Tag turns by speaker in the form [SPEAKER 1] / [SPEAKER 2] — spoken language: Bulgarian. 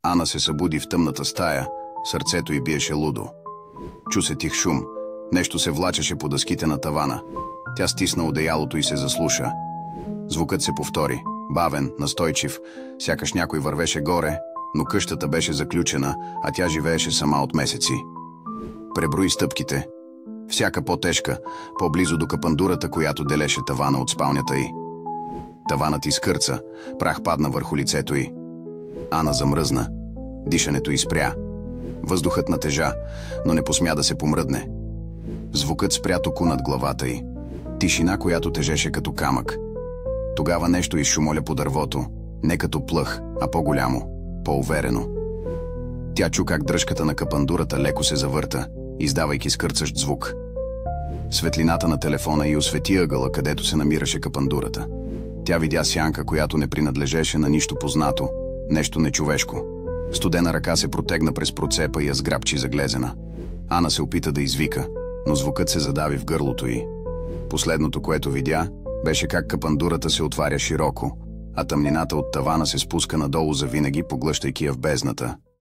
[SPEAKER 1] Ана се събуди в тъмната стая, сърцето й биеше лудо. Чу се тих шум, нещо се влачеше по дъските на тавана. Тя стисна одеялото и се заслуша. Звукът се повтори, бавен, настойчив, сякаш някой вървеше горе, но къщата беше заключена, а тя живееше сама от месеци. Преброи стъпките. Всяка по-тежка, по-близо до капандурата, която делеше тавана от спалнята й. Таванът изкърца, прах падна върху лицето й. Ана замръзна. Дишането й спря. Въздухът натежа, но не посмя да се помръдне. Звукът спря току над главата й. Тишина, която тежеше като камък. Тогава нещо изшумоля по дървото, не като плъх, а по-голямо, по-уверено. Тя чу как дръжката на капандурата леко се завърта, издавайки скърцащ звук. Светлината на телефона й освети ъгъла, където се намираше капандурата. Тя видя сянка, която не принадлежеше на нищо познато, нещо нечовешко. Студена ръка се протегна през процепа и я сграбчи заглезена. Ана се опита да извика, но звукът се задави в гърлото й. Последното, което видя, беше как капандурата се отваря широко, а тъмнината от тавана се спуска надолу завинаги, поглъщайки я в бездната.